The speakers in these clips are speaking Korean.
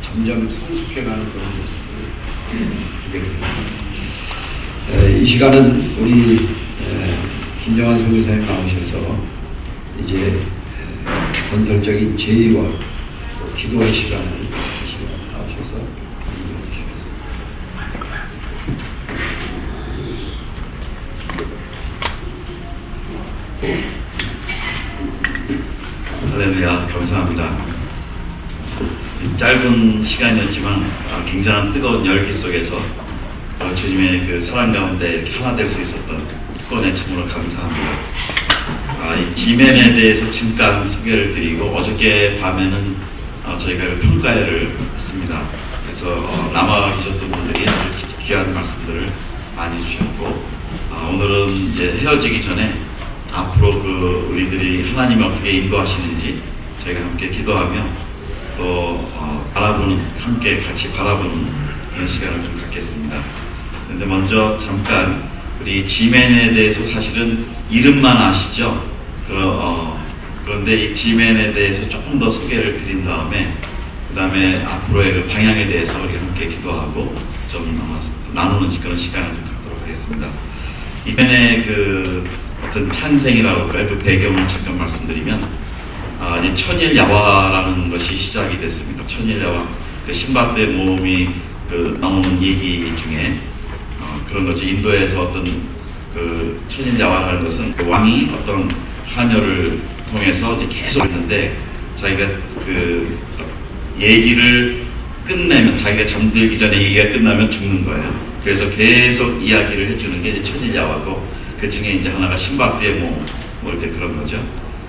점점 성숙해가는 그런 모습을 기대됩니다. 이 시간은 우리 김정환 선교사님 나오셔서 이제 건설적인 제의와 기도의 시간을 나오셔서 인도해 주시겠습니다. 할렐루야, 감사합니다. 짧은 시간이었지만 굉장한 뜨거운 열기 속에서 주님의 그 사랑 가운데 이렇게 하나 될 수 있었던 특권에 참으로 감사합니다. 이 지멘에 대해서 잠깐 소개를 드리고, 어저께 밤에는 저희가 평가회를 했습니다. 그래서 남아 계셨던 분들이 아주 귀한 말씀들을 많이 주셨고, 오늘은 이제 헤어지기 전에 앞으로 우리들이 하나님이 어떻게 인도하시는지 저희가 함께 기도하며 또 함께 같이 바라보는 그런 시간을 좀 갖겠습니다. 그런데 먼저 잠깐 우리 지멘에 대해서 사실은 이름만 아시죠? 그런데 이 지멘에 대해서 조금 더 소개를 드린 다음에 그 다음에 앞으로의 그 방향에 대해서 우리 함께 기도하고 좀 나누는 그런 시간을 좀 갖도록 하겠습니다. 이번에 어떤 탄생이라고 할까요? 그 배경을 잠깐 말씀드리면, 이제 천일야화라는 것이 시작이 됐습니다. 천일야화, 신바드의 모험이 나오는 얘기 중에, 그런 거지. 인도에서 어떤 천일야화라는 것은 왕이 어떤 하녀를 통해서 이제 계속 했는데, 자기가 얘기를 끝내면, 자기가 잠들기 전에 얘기가 끝나면 죽는 거예요. 그래서 계속 이야기를 해주는 게 이제 천일야화고, 그 중에 이제 하나가 신바드의 모험, 이렇게 그런 거죠.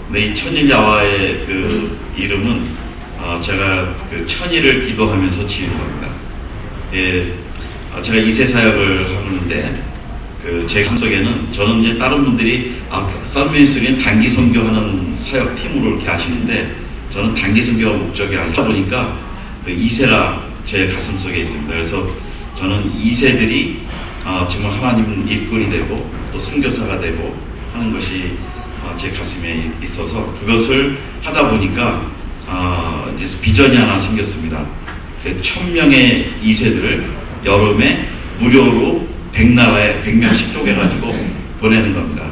근데 이 천일야화의 이름은, 제가 천일을 기도하면서 지은 겁니다. 예, 제가 이세 사역을 하는데, 제 속에는, 저는 이제 다른 분들이, 썬미니스트리는 단기 선교하는 사역 팀으로 이렇게 하시는데, 저는 단기 선교가 목적이 아니다 보니까, 이세라 제 가슴 속에 있습니다. 그래서 저는 이세들이, 정말 하나님 일꾼이 되고, 또 선교사가 되고 하는 것이 제 가슴에 있어서, 그것을 하다 보니까 이제 비전이 하나 생겼습니다. 1000명의 이세들을 여름에 무료로 100나라에 100명씩 쪼개가지고 보내는 겁니다.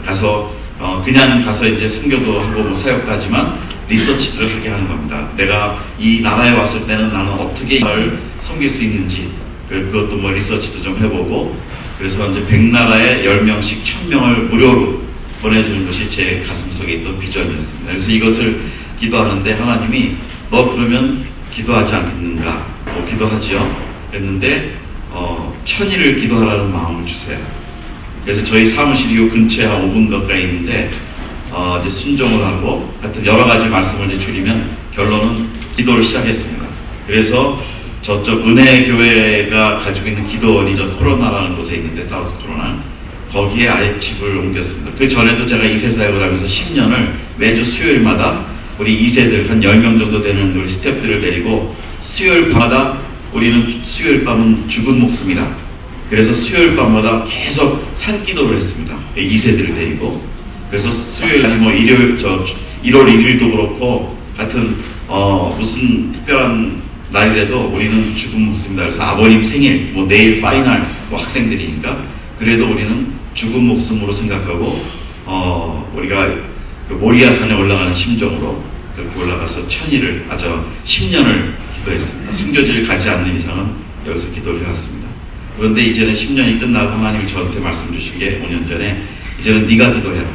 그냥 가서 이제 선교도 하고 사역도 하지만 리서치들을 하게 하는 겁니다. 내가 이 나라에 왔을 때는 나는 어떻게 이걸 섬길 수 있는지, 그것도 리서치도 좀 해보고, 그래서 이제 100나라에 10명씩 1000명을 무료로 보내주는 것이 제 가슴 속에 있던 비전이었습니다. 그래서 이것을 기도하는데, 하나님이 너 그러면 기도하지 않겠는가? 기도하지요. 그랬는데 천일을 기도하라는 마음을 주세요. 그래서 저희 사무실이 요 근처에 한 5분 가까이 있는데, 이제 순종을 하고, 하여튼 여러 가지 말씀을 이제 줄이면 결론은 기도를 시작했습니다. 그래서 저쪽 은혜교회가 가지고 있는 기도원이 저 코로나라는 곳에 있는데, 사우스 코로나, 거기에 아예 집을 옮겼습니다. 그 전에도 제가 이세 사역을 하면서 10년을 매주 수요일마다 우리 이세들 한 10명 정도 되는 우리 스태프들을 데리고, 수요일 밤마다 우리는 수요일 밤은 죽은 목숨이다. 그래서 수요일 밤마다 계속 산기도를 했습니다. 이세들을 데리고. 그래서 수요일 아니 일요일 1월 1일도 그렇고, 하여튼 무슨 특별한 날이라도 우리는 죽은 목숨이다. 그래서 아버님 생일, 내일 파이널, 학생들이니까 그래도 우리는 죽은 목숨으로 생각하고, 우리가 모리아산에 올라가는 심정으로 그렇게 올라가서 10년을 기도했습니다. 순교지를 가지 않는 이상은 여기서 기도를 해왔습니다. 그런데 이제는 10년이 끝나고 하나님이 저한테 말씀 주신 게 5년 전에, 이제는 네가 기도해라.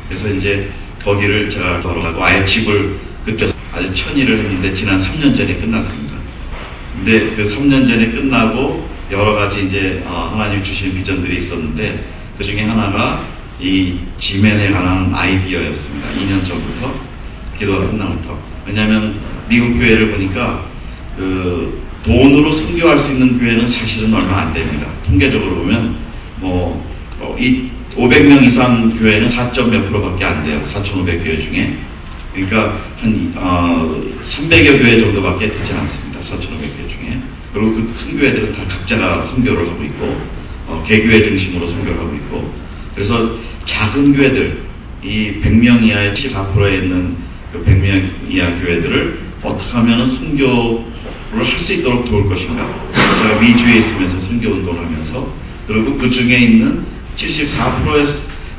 그래서 이제 거기를 제가 바로 가고 아예 집을 그때 아주 1000일을 했는데, 지난 3년 전에 끝났습니다. 근데 그 3년 전에 끝나고 여러 가지 이제 하나님 주신 비전들이 있었는데, 그 중에 하나가 이 지멘에 관한 아이디어였습니다. 2년 전부터, 기도가 끝나부터. 왜냐하면 미국 교회를 보니까 돈으로 선교할 수 있는 교회는 사실은 얼마 안 됩니다. 통계적으로 보면 500명 이상 교회는 4.몇 %밖에 안 돼요. 4,500교회 중에. 그러니까 한 300여 교회 정도밖에 되지 않습니다. 4,500교회 중에. 그리고 그 큰 교회들은 다 각자가 선교를 하고 있고, 개교회 중심으로 선교를 하고 있고, 그래서 작은 교회들, 이 100명 이하의 74%에 있는 그 100명 이하 교회들을 어떻게 하면 선교 할 수 있도록 도울 것인가. 제가 미주에 있으면서 선교운동을 하면서, 그리고 그 중에 있는 74%에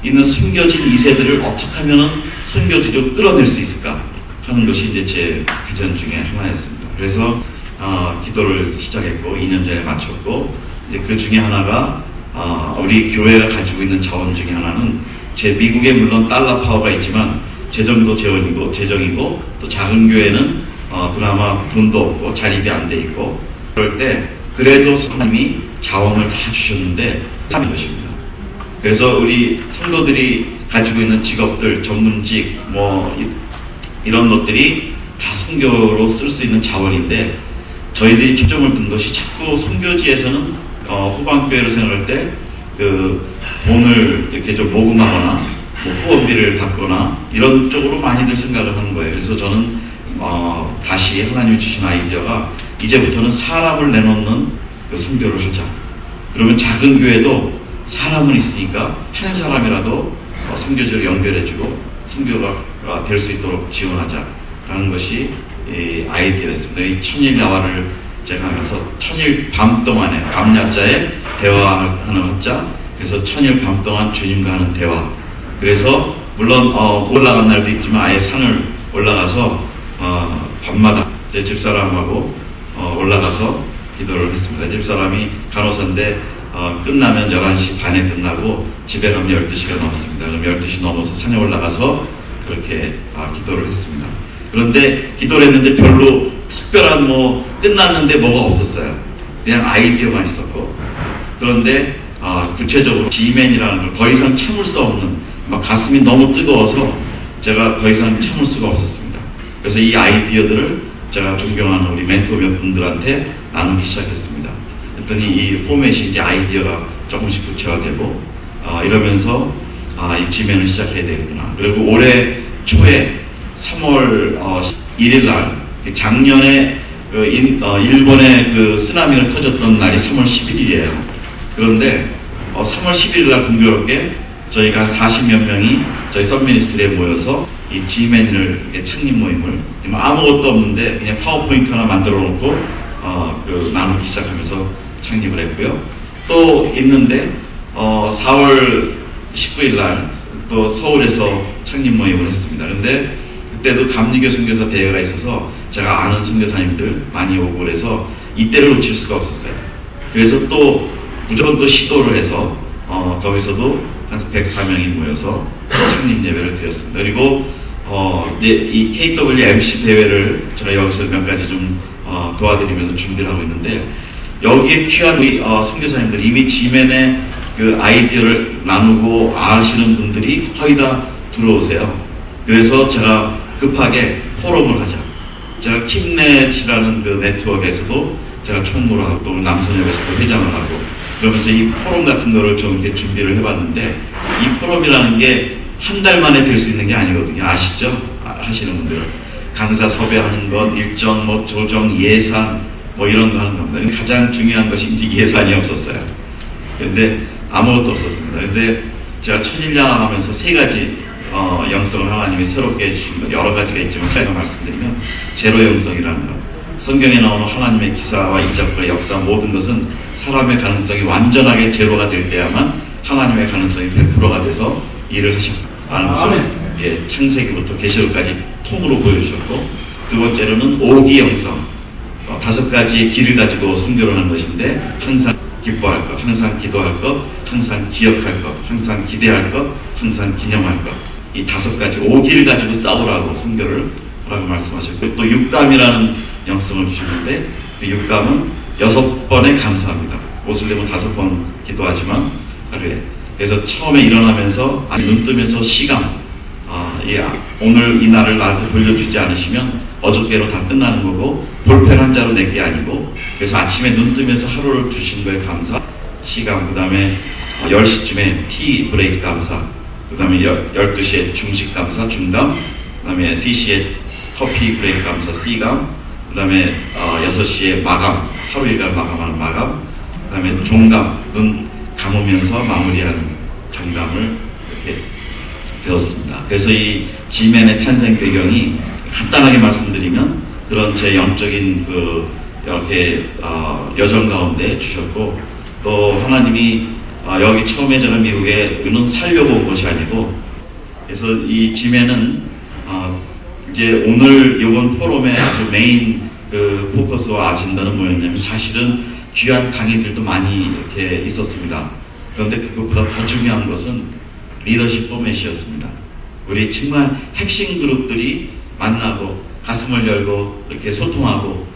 있는 숨겨진 2세들을 어떻게 하면은 선교지로 끌어낼 수 있을까 하는 것이 이제 제 비전 중에 하나였습니다. 그래서 기도를 시작했고 2년 전에 마쳤고, 이제 그 중에 하나가 우리 교회가 가지고 있는 자원 중에 하나는 제 미국에 물론 달러 파워가 있지만 재정도 재정이고 또 작은 교회는 그나마 돈도 없고 자립이 안 돼 있고, 그럴 때 그래도 하나님이 자원을 다 주셨는데 하는 것입니다. 그래서 우리 성도들이 가지고 있는 직업들, 전문직 이런 것들이 다 선교로 쓸 수 있는 자원인데, 저희들이 초점을 둔 것이 자꾸 선교지에서는 후반교회로 생각할 때 그 돈을 이렇게 좀 모금하거나 후원비를 받거나 이런 쪽으로 많이들 생각을 하는 거예요. 그래서 저는 다시 하나님이 주신 아이디어가 이제부터는 사람을 내놓는 그 선교를 하자. 그러면 작은 교회도 사람은 있으니까 한 사람이라도 선교지로 연결해주고 선교가 될 수 있도록 지원하자라는 것이 아이디어였습니다. 이 천일 야화를 제가 하면서 천일 밤 동안에 밤야자에 대화하는 합자, 그래서 천일 밤 동안 주님과 하는 대화. 그래서 물론 올라간 날도 있지만 아예 산을 올라가서 밤마다 제 집사람하고 올라가서 기도를 했습니다. 집사람이 간호사인데 끝나면 11시 반에 끝나고 집에 가면 12시가 넘습니다. 그럼 12시 넘어서 산에 올라가서 그렇게 기도를 했습니다. 그런데 기도를 했는데 별로 특별한 끝났는데 뭐가 없었어요. 그냥 아이디어만 있었고. 그런데 구체적으로 지맨이라는 걸 더 이상 참을 수 없는, 가슴이 너무 뜨거워서 제가 더 이상 참을 수가 없었습니다. 그래서 이 아이디어들을 제가 존경하는 우리 멘토 몇 분들한테 나누기 시작했습니다. 그랬더니 이 포맷이 이제 아이디어가 조금씩 구체화되고 이러면서 이 지맨을 시작해야 되겠구나. 그리고 올해 초에 3월 1일 날, 작년에 일본의 그 쓰나미가 터졌던 날이 3월 11일이에요. 그런데 3월 11일 날 공교롭게 저희가 40몇 명이 저희 썬미니스트리에 모여서 이 G맨을 창립 모임을 아무것도 없는데 그냥 파워포인트 하나 만들어 놓고 나누기 시작하면서 창립을 했고요. 또 있는데 4월 19일 날 또 서울에서 창립 모임을 했습니다. 그런데 그때도 감리교 선교사 대회가 있어서 제가 아는 선교사님들 많이 오고 그래서 이때를 놓칠 수가 없었어요. 그래서 또 무조건 또 시도를 해서 거기서도 한 104명이 모여서 창립 예배를 드렸습니다. 그리고 이 KWMC 대회를 제가 여기서 몇 가지 좀 도와드리면서 준비를 하고 있는데, 여기에 귀한 우리 선교사님들, 이미 지맨의 그 아이디어를 나누고 아시는 분들이 거의 다 들어오세요. 그래서 제가 급하게 포럼을 하자. 제가 킴넷이라는 그 네트워크에서도 제가 총무를 하고 또 남선역에서도 회장을 하고, 그러면서 이 포럼 같은 거를 좀 이렇게 준비를 해봤는데, 이 포럼이라는 게 한 달 만에 될 수 있는 게 아니거든요. 아시죠? 하시는 분들은. 강사 섭외하는 것, 일정, 조정, 예산, 이런 거 하는 겁니다. 가장 중요한 것이 이제 예산이 없었어요. 근데 아무것도 없었습니다. 근데 제가 천일야화 하면서 세 가지 영성을 하나님이 새롭게 해주신 것, 여러 가지가 있지만 제가 말씀드리면 제로 영성이라는 것. 성경에 나오는 하나님의 기사와 이적과 역사 모든 것은 사람의 가능성이 완전하게 제로가 될 때야만 하나님의 가능성이 100%가 돼서 일을 하셨다는 것을 창세기부터 계시록까지 통으로 보여주셨고, 두 번째로는 오기 영성, 5가지의 길을 가지고 선교를 하는 것인데, 항상 기뻐할 것, 항상 기도할 것, 항상 기억할 것, 항상 기대할 것, 항상 기념할 것. 이 5가지 오기를 가지고 싸우라고 선교를 하라고 말씀하셨고, 또 육감이라는 영성을 주셨는데, 그 육감은 6번에 감사합니다. 옷을 내면 5번 기도하지만 하루에. 그래서 처음에 일어나면서 눈 뜨면서 시감, 오늘 이 날을 나한테 돌려주지 않으시면 어저께로 다 끝나는 거고 볼펜 한 자로 낼 게 아니고, 그래서 아침에 눈 뜨면서 하루를 주신 거에 감사, 시감, 그 다음에 10시쯤에 티 브레이크 감사, 그 다음에 12시에 중식 감사, 중감, 그 다음에 3시에 커피 브레이크 감사, C감, 그 다음에 6시에 마감, 하루 일과를 마감하는 마감, 그 다음에 종감, 눈 감으면서 마무리하는 정감을 이렇게 배웠습니다. 그래서 이 지맨의 탄생 배경이 간단하게 말씀드리면, 그런 제 영적인 그 이렇게 여정 가운데 주셨고, 또 하나님이 여기 처음에 저는 미국에는 살려고 온 것이 아니고, 그래서 이 짐에는 이제 오늘 이번 포럼의 아주 메인 그 포커스와 아젠다는 뭐였냐면, 사실은 귀한 강의들도 많이 이렇게 있었습니다. 그런데 그것보다 더 중요한 것은 리더십 포맷이었습니다. 우리 정말 핵심 그룹들이 만나고 가슴을 열고 이렇게 소통하고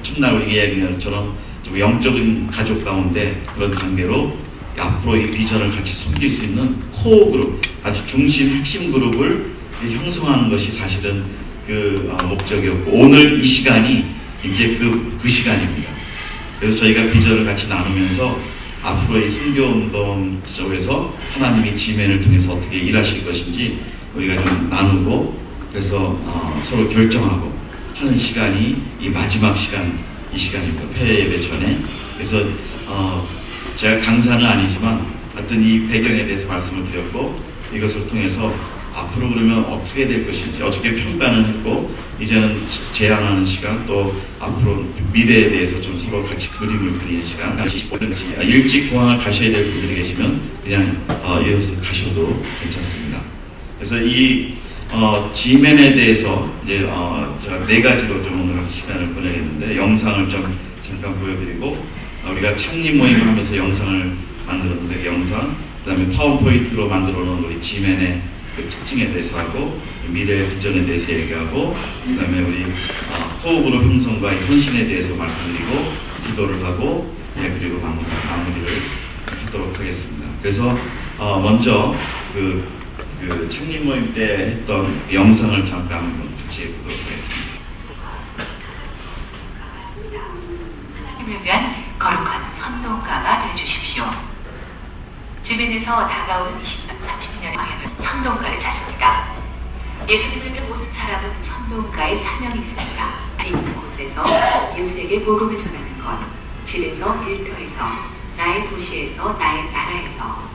첫날 우리 이야기한 것처럼 좀 영적인 가족 가운데 그런 관계로 앞으로 이 비전을 같이 섬길 수 있는 코어 그룹, 아주 중심 핵심 그룹을 형성하는 것이 사실은 그 목적이었고, 오늘 이 시간이 이제 그 시간입니다. 그래서 저희가 비전을 같이 나누면서 앞으로의 선교운동 쪽에서 하나님이 지멘을 통해서 어떻게 일하실 것인지 우리가 좀 나누고, 그래서 서로 결정하고 하는 시간이 이 마지막 시간, 이 시간입니다. 폐회 예배 전에. 그래서 제가 강사는 아니지만 하여튼 이 배경에 대해서 말씀을 드렸고, 이것을 통해서 앞으로 그러면 어떻게 될 것인지 어떻게 평가는 했고, 이제는 제안하는 시간, 또 앞으로 미래에 대해서 좀 서로 같이 그림을 그리는 시간. 일찍 공항을 가셔야 될 분들이 계시면 그냥 이어서 가셔도 괜찮습니다. 그래서 이 지멘에 대해서 이제 제가 4가지로 좀 오늘 시간을 보내겠는데, 영상을 좀 잠깐 보여드리고, 우리가 창립 모임을 하면서 영상을 만들었는데, 그 영상, 그 다음에 파워포인트로 만들어 놓은 우리 지멘의 그 특징에 대해서 하고, 미래의 비전에 대해서 얘기하고, 그 다음에 우리 코어그룹 형성과 헌신에 대해서 말씀드리고, 기도를 하고, 그리고 마무리를 하도록 하겠습니다. 그래서 먼저 그 창립 모임 때 했던 영상을 잠깐 한번 같이 보도록 하겠습니다. 하나님을 위한 거룩한 선동가가 되주십시오. 지멘에서 다가오는 20년, 30년 방향은 선동가를 찾습니다. 예수님을 모든 사람은 선동가의 사명이 있습니다. 있는 곳에서 이웃에게 복음을 전하는 것, 집에서 일터에서, 나의 도시에서, 나의 나라에서,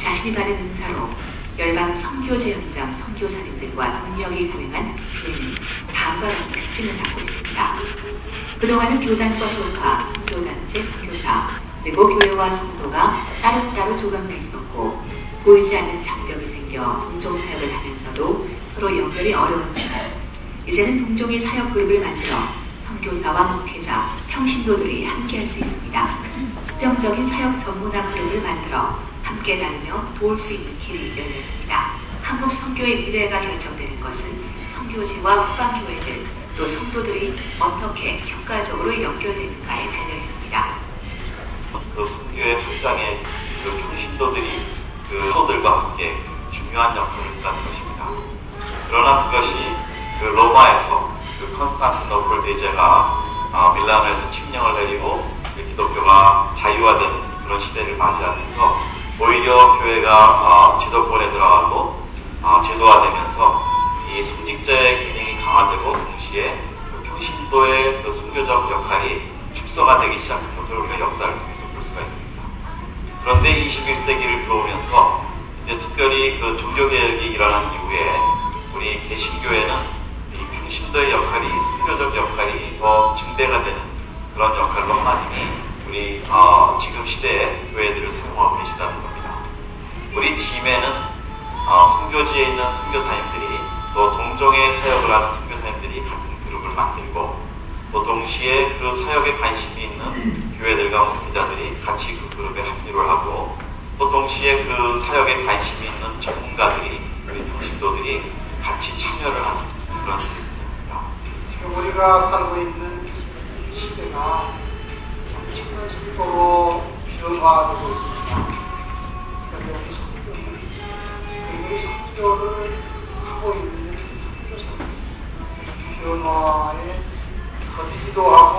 자신이 받은 은사로 열방 선교제 현장 선교사님들과 능력이 가능한 교회는 다음과 같은 특징을 갖고 있습니다. 그동안은 교단과 교파, 선교단체, 선교사, 그리고 교회와 성도가 따로따로 조각돼 있었고, 보이지 않는 장벽이 생겨 동종 사역을 하면서도 서로 연결이 어려운 시간, 이제는 동종의 사역 그룹을 만들어 선교사와 목회자, 평신도들이 함께할 수 있습니다. 수평적인 사역 전문화 그룹을 만들어 함께 다니며 도울 수 있는 길이 열렸습니다. 한국 선교의 미래가 결정되는 것은 선교지와 후방교회들, 또 성도들이 어떻게 효과적으로 연결되는가에 달려 있습니다. 그 선교의 현장에 그 평신도들이 그 성도들과 함께 중요한 역할을 했다는 것입니다. 그러나 그것이 그 로마에서 그 컨스탄티노플 대제가 밀라노에서 칙령을 내리고 기독교가 자유화된 그런 시대를 맞이하면서 오히려 교회가 지도권에 들어가고 제도화되면서 이 성직자의 기능이 강화되고 동시에 그 평신도의 그 선교적 역할이 축소가 되기 시작한 것을 우리가 역사를 통해서 볼 수가 있습니다. 그런데 21세기를 들어오면서 이제 특별히 그 종교개혁이 일어난 이후에 우리 개신교회는 이 평신도의 역할이, 선교적 역할이 더 증대가 되는 그런 역할로 하나님이 우리 지금 시대의 교회들을 사용하고 계시다는 겁니다. 우리 지멘은 선교지에 있는 선교사님들이, 또 동종의 사역을 하는 선교사님들이 같은 그룹을 만들고, 또 동시에 그 사역에 관심이 있는 교회들과 목회자들이 같이 그 그룹에 합류를 하고, 또 동시에 그 사역에 관심이 있는 전문가들이, 우리 평신도들이 같이 참여를 하는 그런 시스템입니다. 지금 우리가 살고 있는 시대가 엄청난 속도로 변화되고 있습니다. 그런데 우리 선교를 하고 있는 선교사들, 변화에 거리기도 하고,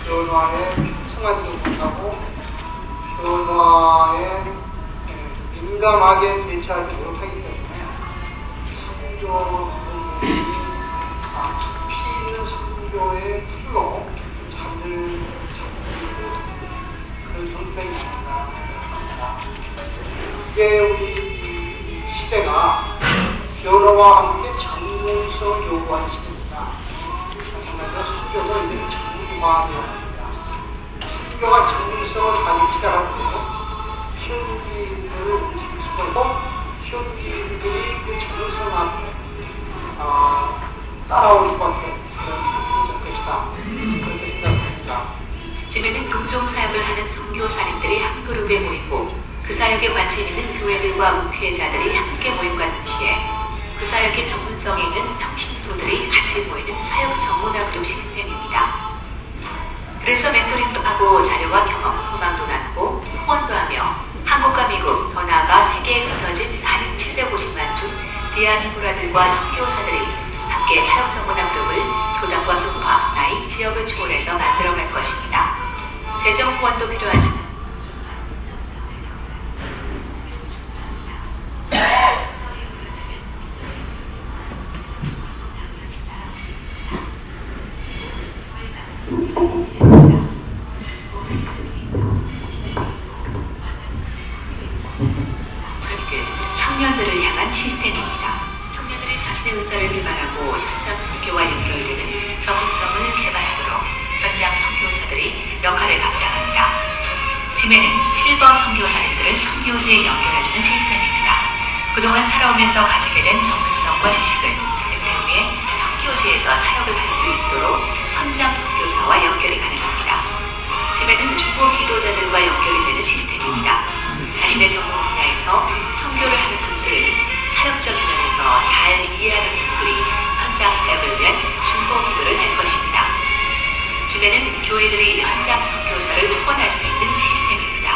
변화에 평성하지도 못하고, 변화에 민감하게 대처하지 못하기 때문에 선교 깊이 있는 선교의 풀로 자리를 잡고 그 전쟁이 아닌가 생각합니다. 이게 우리 시대가 변화와 함께 전문성을 요구하는 시대입니다. 마찬가지로 선교도 이제는 마음이었습니다. 선교가 전문성을 가지기 시작할 때 피어주기들을 움직일 수가 있고 피어주기들이 그 전문성 앞에 따라올 수밖에 없는 것이다. 그렇게 생각합니다. 집에는 동종 사역을 하는 선교사님들이 한 그룹에 모이고 그 사역에 관심 있는 교회들과 목회자들이 함께 모임과 동시에 그 사역의 전문성에 있는 평신도들이 같이 모이는 사역 전문학교 시스템입니다. 그래서 멘토링도 하고 자료와 경험, 소망도 나누고 후원도 하며 한국과 미국, 더 나아가 세계에 흩어진 한 750만 중 디아스포라들과 선교사들이 함께 사역 전문학 그룹을 교단과 교파, 나이, 지역을 초월해서 만들어갈 것입니다. 재정 후원도 필요하지만 청년들을 향한 시스템입니다. 청년들이 자신의 의사를 개발하고 현장 선교와 연결되는 전문성을 개발하도록 현장 선교사들이 역할을 감당합니다. 지메는 실버 선교사님들을 선교지에 연결해주는 시스템입니다. 그동안 살아오면서 가지게 된 전문성과 지식을 은퇴 후에 선교지에서 사역을 할 수 있도록 현장 선교사와 연결이 가능합니다. 지메는 중보 기도자들과 연결이 되는 시스템입니다. 자신의 전문 분야에서 선교를 하는 분들, 사역적인 면에서 잘 이해하는 분들이 현장 사역을 위한 중보 기도를 할 것입니다. 주변은 교회들이 현장 선교사를 후원할 수 있는 시스템입니다.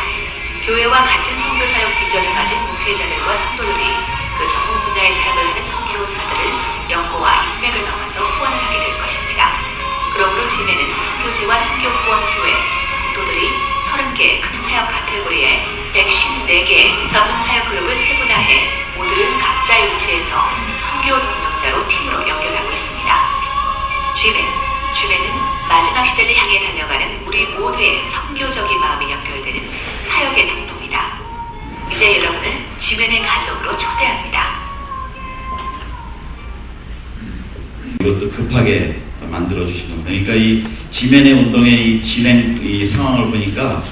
교회와 같은 선교사역 비전을 가진 목회자들과 성도들이 그 전문 분야의 사역을 하는 선교사들을 연고와 인맥을 넘어서 후원을 하게 될 것입니다. 그러므로 지내는 선교지와 선교후원교회 성도들이 30개 큰 사역 카테고리에 154개 전문 사역 그룹을 세분화해 모두를 각자의 위치에서 선교 동역자로 팀으로 연결하고 있습니다. 주변은 마지막 시대를 향해 달려가는 우리 모두의 선교적인 마음이 연결되는 사역의 통로입니다. 이제 여러분을 주변의 가족으로 초대합니다. 이것도 급하게 만들어주신 겁니다. 그러니까 이 지면의 운동의 이 진행 이 상황을 보니까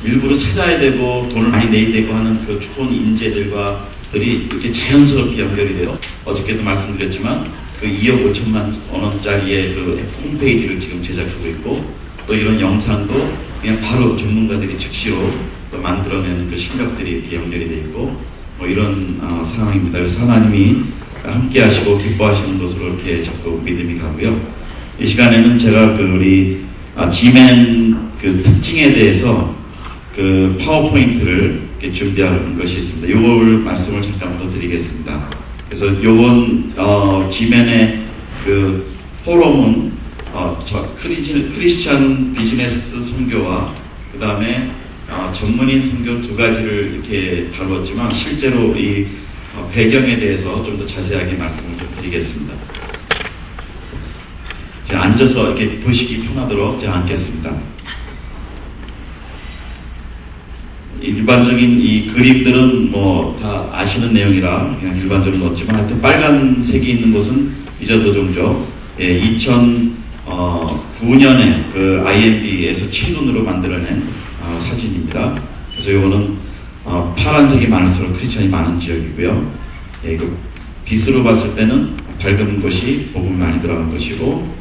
일부러 찾아야 되고 돈을 많이 내야 되고 하는 그 좋은 인재들과들이 이렇게 자연스럽게 연결이 돼요. 어저께도 말씀드렸지만 그 2억 5천만 원짜리의 그 홈페이지를 지금 제작하고 있고 또 이런 영상도 그냥 바로 전문가들이 즉시로 또 만들어내는 그 실력들이 이렇게 연결이 돼 있고 뭐 이런 상황입니다. 그래서 하나님이 함께 하시고 기뻐하시는 것으로 이렇게 자꾸 믿음이 가고요. 이 시간에는 제가 그 우리 지멘 그 특징에 대해서 그 파워포인트를 이렇게 준비한 것이 있습니다. 요걸 말씀을 잠깐 더 드리겠습니다. 그래서 요번 지멘의 그 포럼은 크리스찬 비즈니스 선교와 그 다음에 전문인 선교 두 가지를 이렇게 다뤘지만 실제로 이 배경에 대해서 좀 더 자세하게 말씀을 좀 드리겠습니다. 제가 앉아서 이렇게 보시기 편하도록 제가 앉겠습니다. 일반적인 이 그림들은 뭐 다 아시는 내용이라 그냥 일반적으로 넣었지만 하여튼 빨간색이 있는 곳은 잊어도 종죠. 2009년에 그 IMB에서 친눈으로 만들어낸 사진입니다. 그래서 이거는 파란색이 많을수록 크리스천이 많은 지역이고요. 그 빛으로 봤을 때는 밝은 곳이 복음이 많이 들어간 것이고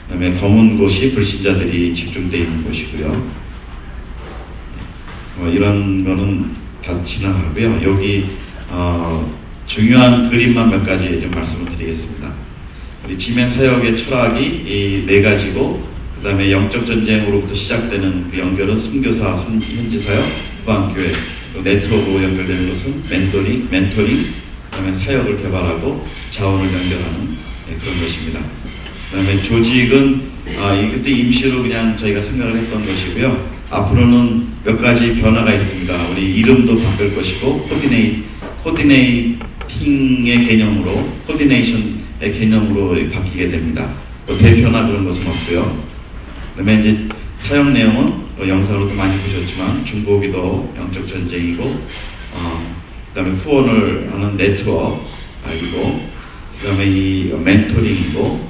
그 다음에 검은 곳이 불신자들이 집중되어 있는 곳이고요. 이런 거는 다 지나가고요. 여기 중요한 그림만 몇 가지 좀 말씀을 드리겠습니다. 우리 지멘 사역의 철학이 이 네 가지고 그 다음에 영적 전쟁으로부터 시작되는 그 연결은 선교사, 현지 사역, 후반교회, 네트워크로 연결되는 것은 멘토링, 그 다음에 사역을 개발하고 자원을 연결하는 그런 것입니다. 그 다음에 조직은 그때 임시로 그냥 저희가 생각을 했던 것이고요. 앞으로는 몇 가지 변화가 있습니다. 우리 이름도 바뀔 것이고 코디네이팅의 개념으로 코디네이션의 개념으로 바뀌게 됩니다. 또 대표나 그런 것은 없고요. 그 다음에 이제 사역 내용은 영상으로도 많이 보셨지만 중보기도 영적 전쟁이고 그 다음에 후원을 하는 네트워크이고 그 다음에 이 멘토링이고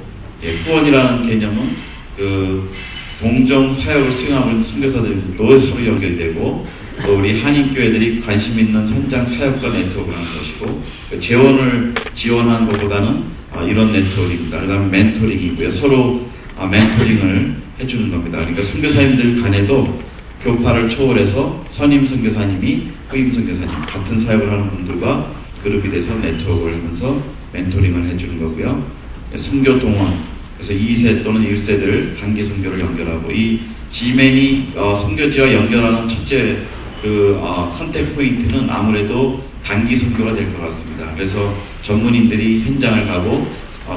후원이라는 개념은 그 동정 사역을 수행하고 있는 선교사들도 서로 연결되고, 또 우리 한인교회들이 관심 있는 현장 사역과 네트워크를 하는 것이고, 재원을 지원하는 것보다는 이런 네트워크입니다. 그 다음에 멘토링이고요. 서로 멘토링을 해주는 겁니다. 그러니까 선교사님들 간에도 교파를 초월해서 선임 선교사님이 후임 선교사님, 같은 사역을 하는 분들과 그룹이 돼서 네트워크를 하면서 멘토링을 해주는 거고요. 선교 동원, 그래서 2세 또는 1세들 단기 선교를 연결하고, 이 G맨이 선교지와 연결하는 첫째 컨택 포인트는 아무래도 단기 선교가 될 것 같습니다. 그래서 전문인들이 현장을 가고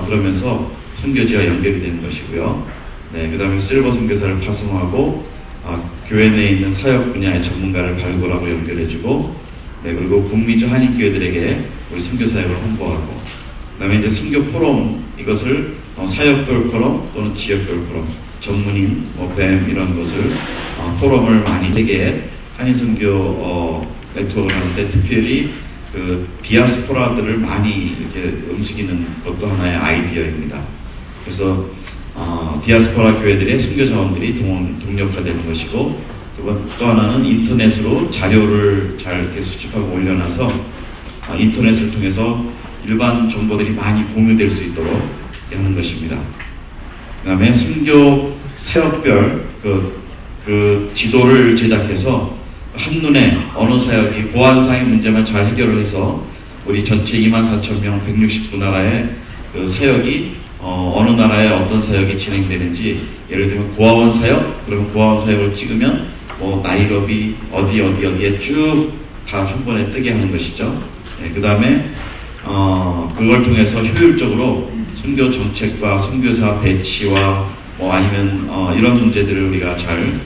그러면서 선교지와 연결이 되는 것이고요. 네, 그 다음에 실버 선교사를 파송하고 교회 내에 있는 사역 분야의 전문가를 발굴하고 연결해주고, 네, 그리고 북미주 한인교회들에게 우리 선교사역을 홍보하고, 그 다음에 이제 선교 포럼, 이것을 사역별 포럼 또는 지역별 포럼, 전문인, 뱀 이런 것을 포럼을 많이 되게 한인 선교 네트워크를 하는데, 특별히 그 디아스포라들을 많이 이렇게 움직이는 것도 하나의 아이디어입니다. 그래서 디아스포라 교회들의 선교 자원들이 동력화되는 것이고, 또 하나는 인터넷으로 자료를 잘 이렇게 수집하고 올려놔서 인터넷을 통해서 일반 정보들이 많이 공유될 수 있도록 하는 것입니다. 그 다음에 선교 사역별 그 지도를 제작해서 한눈에 어느 사역이 보안상의 문제만 잘 해결을 해서 우리 전체 24,000명 169나라의 그 사역이 어느 나라에 어떤 사역이 진행되는지, 예를 들면 고아원 사역, 그러면 고아원 사역을 찍으면 나이로비 어디에 쭉 다 한 번에 뜨게 하는 것이죠. 네, 그 다음에 그걸 통해서 효율적으로 선교 정책과 선교사 배치와 아니면 이런 문제들을 우리가 잘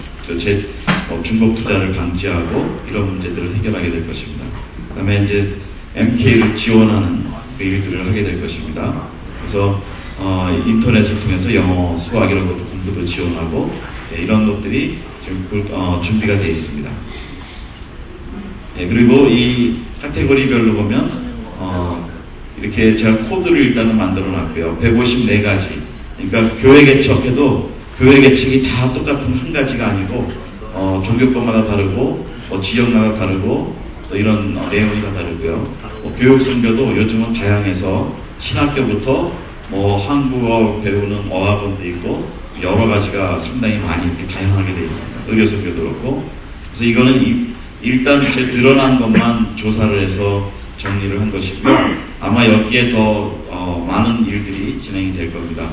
중복 투자를 방지하고 이런 문제들을 해결하게 될 것입니다. 그 다음에 이제 MK를 지원하는 그 일들을 하게 될 것입니다. 그래서 인터넷을 통해서 영어, 수학 이런 것도 공부도 지원하고, 네, 이런 것들이 지금 준비가 되어 있습니다. 네, 그리고 이 카테고리별로 보면 이렇게 제가 코드를 일단은 만들어 놨고요. 154가지. 그러니까 교회 개척해도 교회 개척이 다 똑같은 한 가지가 아니고 종교권마다 다르고 지역마다 다르고 또 이런 내용이 다 다르고요. 교육 선교도 요즘은 다양해서 신학교부터 한국어 배우는 어학원도 있고 여러 가지가 상당히 많이 이렇게 다양하게 되어 있습니다. 의료 선교도 그렇고. 그래서 이거는 일단 제 드러난 것만 조사를 해서 정리를 한 것이고요. 아마 여기에 더 많은 일들이 진행이 될 겁니다.